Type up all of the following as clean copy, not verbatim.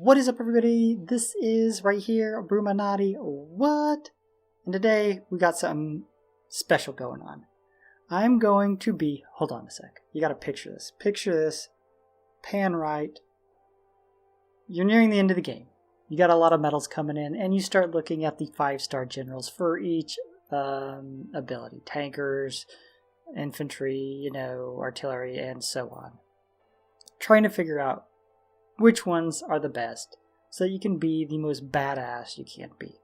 What is up, everybody? This is right here, Bruchminati. What? And today we got something special going on. I'm going to be, hold on a sec. You gotta picture this. Picture this, pan right. You're nearing the end of the game. You got a lot of medals coming in, and you start looking at the 5-star generals for each ability. Tankers, infantry, artillery, and so on. Trying to figure out which ones are the best so that you can be the most badass you can be.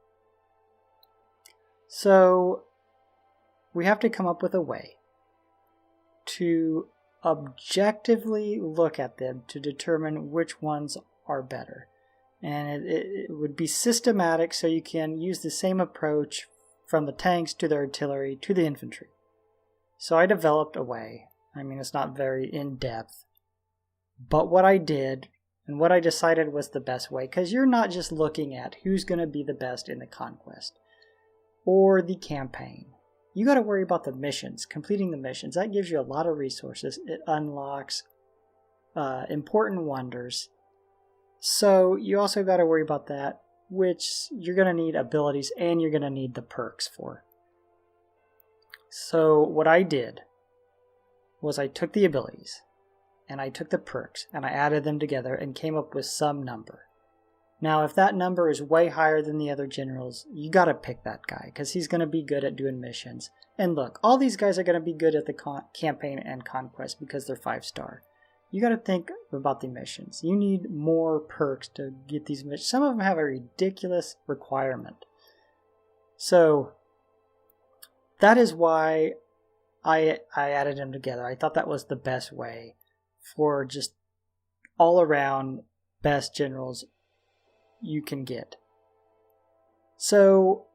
So we have to come up with a way to objectively look at them to determine which ones are better. And it would be systematic, so you can use the same approach from the tanks to the artillery to the infantry. So I developed a way. It's not very in-depth. But what I did and what I decided was the best way, because you're not just looking at who's going to be the best in the conquest or the campaign. You got to worry about the missions, completing the missions. That gives you a lot of resources. It unlocks important wonders. So you also got to worry about that, which you're going to need abilities and you're going to need the perks for. So what I did was I took the abilities and I took the perks and I added them together and came up with some number. Now, if that number is way higher than the other generals, you got to pick that guy because he's going to be good at doing missions. And look, all these guys are going to be good at the campaign and conquest because they're 5-star. You got to think about the missions. You need more perks to get these missions. Some of them have a ridiculous requirement. So that is why I added them together. I thought that was the best way for just all around best generals you can get. So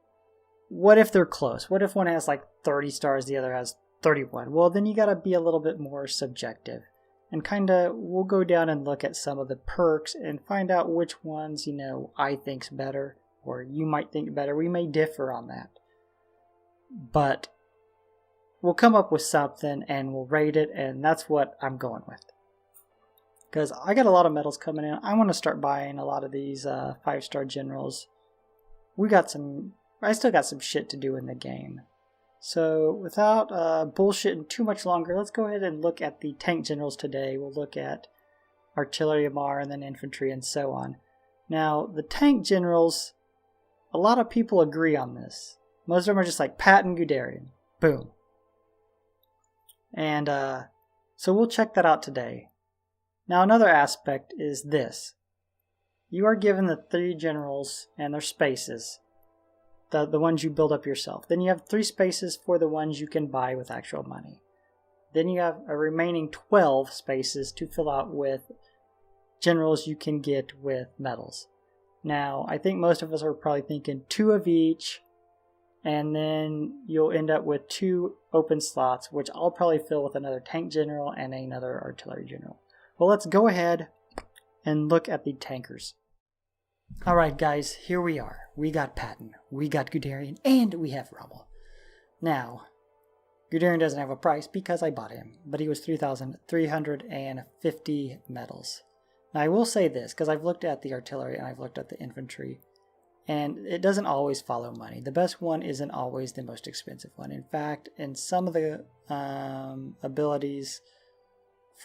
what if they're close? What if one has like 30 stars, the other has 31? Well, then you got to be a little bit more subjective and we'll go down and look at some of the perks and find out which ones, I think's better or you might think better. We may differ on that, but we'll come up with something and we'll rate it, and that's what I'm going with. Because I got a lot of medals coming in. I want to start buying a lot of these 5-star generals. I still got some shit to do in the game. So without bullshitting too much longer, let's go ahead and look at the tank generals today. We'll look at artillery, MR, and then infantry, and so on. Now, the tank generals, a lot of people agree on this. Most of them are just like Patton, Guderian. Boom. And so we'll check that out today. Now, another aspect is this. You are given the 3 generals and their spaces, the ones you build up yourself. Then you have 3 spaces for the ones you can buy with actual money. Then you have a remaining 12 spaces to fill out with generals you can get with medals. Now, I think most of us are probably thinking 2 of each, and then you'll end up with 2 open slots, which I'll probably fill with another tank general and another artillery general. Well, let's go ahead and look at the tankers. Alright guys, here we are. We got Patton, we got Guderian, and we have Rommel. Now, Guderian doesn't have a price because I bought him, but he was 3,350 medals. Now I will say this, because I've looked at the artillery and I've looked at the infantry, and it doesn't always follow money. The best one isn't always the most expensive one. In fact, in some of the abilities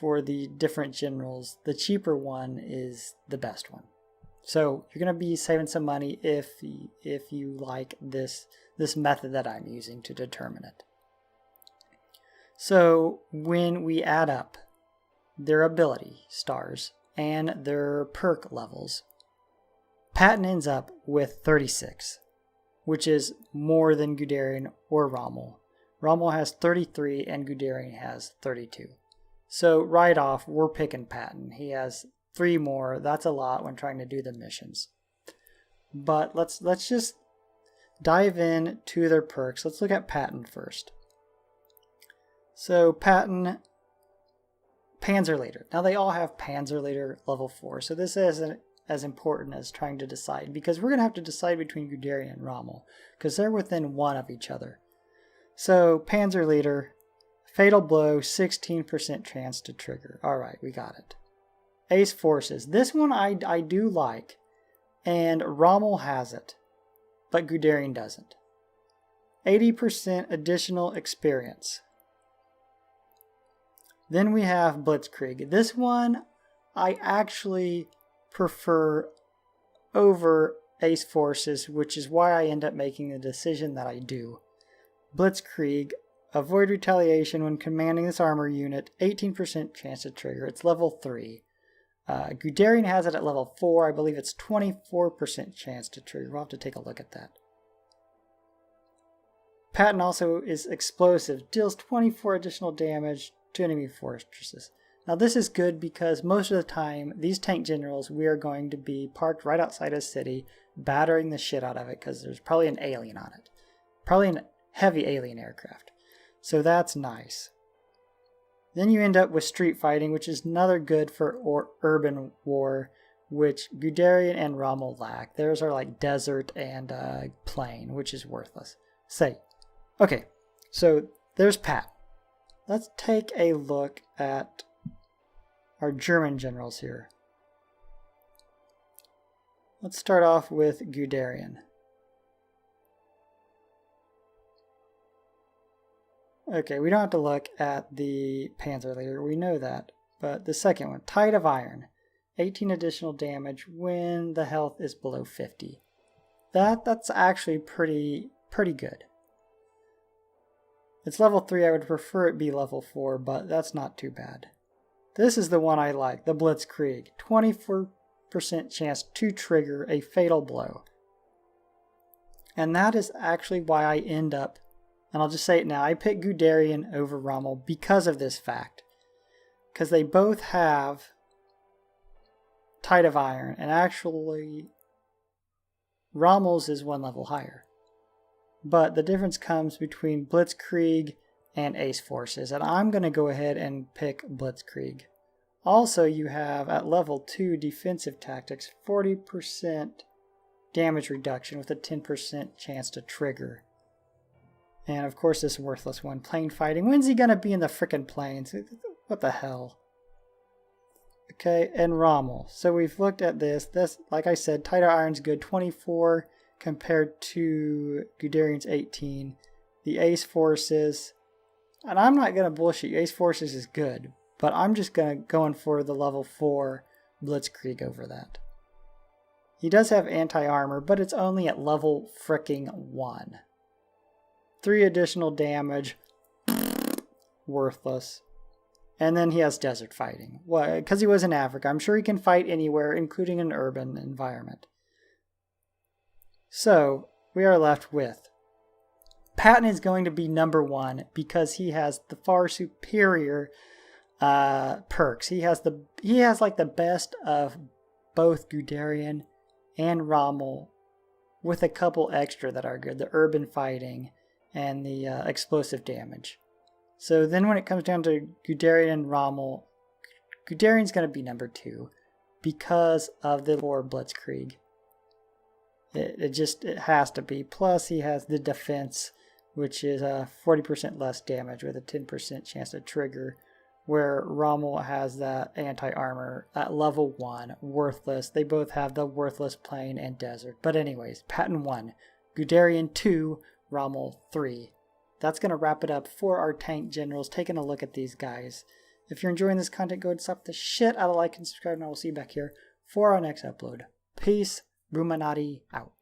for the different generals, the cheaper one is the best one. So you're going to be saving some money if you like this method that I'm using to determine it. So when we add up their ability stars and their perk levels, Patton ends up with 36, which is more than Guderian or Rommel. Rommel has 33 and Guderian has 32. So right off, we're picking Patton. He has 3 more. That's a lot when trying to do the missions. But let's just dive in to their perks. Let's look at Patton first. So Patton, Panzerleader. Now they all have Panzerleader level 4. So this isn't as important as trying to decide, because we're going to have to decide between Guderian and Rommel because they're within 1 of each other. So Panzerleader, fatal blow, 16% chance to trigger. Alright, we got it. Ace Forces. This one I do like, and Rommel has it, but Guderian doesn't. 80% additional experience. Then we have Blitzkrieg. This one I actually prefer over Ace Forces, which is why I end up making the decision that I do. Blitzkrieg, avoid retaliation when commanding this armor unit, 18% chance to trigger. It's level 3. Guderian has it at level 4. I believe it's 24% chance to trigger. We'll have to take a look at that. Patton also is explosive, deals 24 additional damage to enemy fortresses. Now this is good because most of the time, these tank generals, we are going to be parked right outside a city, battering the shit out of it because there's probably an alien on it. Probably a heavy alien aircraft. So that's nice. Then you end up with street fighting, which is another good for urban war, which Guderian and Rommel lack. Theirs are like desert and plain, which is worthless. Okay, so there's Pat. Let's take a look at our German generals here. Let's start off with Guderian. Okay, we don't have to look at the Panzer leader, we know that. But the second one, Tide of Iron. 18 additional damage when the health is below 50. That's actually pretty good. It's level 3, I would prefer it be level 4, but that's not too bad. This is the one I like, the Blitzkrieg. 24% chance to trigger a fatal blow. And that is actually why I end up, and I'll just say it now, I pick Guderian over Rommel because of this fact. Because they both have Tide of Iron, and actually Rommel's is 1 level higher. But the difference comes between Blitzkrieg and Ace Forces, and I'm going to go ahead and pick Blitzkrieg. Also, you have at level 2 defensive tactics, 40% damage reduction with a 10% chance to trigger. And of course this worthless one, plane fighting. When's he going to be in the frickin' planes? What the hell? Okay, and Rommel. So we've looked at this. This, like I said, Tide of Iron's good, 24 compared to Guderian's 18. The Ace Forces, and I'm not going to bullshit you, Ace Forces is good, but I'm just going for the level 4 Blitzkrieg over that. He does have anti-armor, but it's only at level fricking 1. 3 additional damage, worthless. And then he has desert fighting. Well, because he was in Africa, I'm sure he can fight anywhere, including an urban environment. So, we are left with Patton is going to be number 1 because he has the far superior perks. He has like the best of both Guderian and Rommel with a couple extra that are good. The urban fighting and the explosive damage. So then when it comes down to Guderian and Rommel, Guderian's going to be number 2 because of the 4 Blitzkrieg. It has to be. Plus he has the defense, which is 40% less damage with a 10% chance to trigger, where Rommel has that anti-armor at level 1, worthless. They both have the worthless plain and desert. But anyways, Patton 1, Guderian 2, Rommel 3. That's going to wrap it up for our tank generals, taking a look at these guys. If you're enjoying this content, go ahead and slap the shit out of like and subscribe, and I will see you back here for our next upload. Peace. Bruchminati out.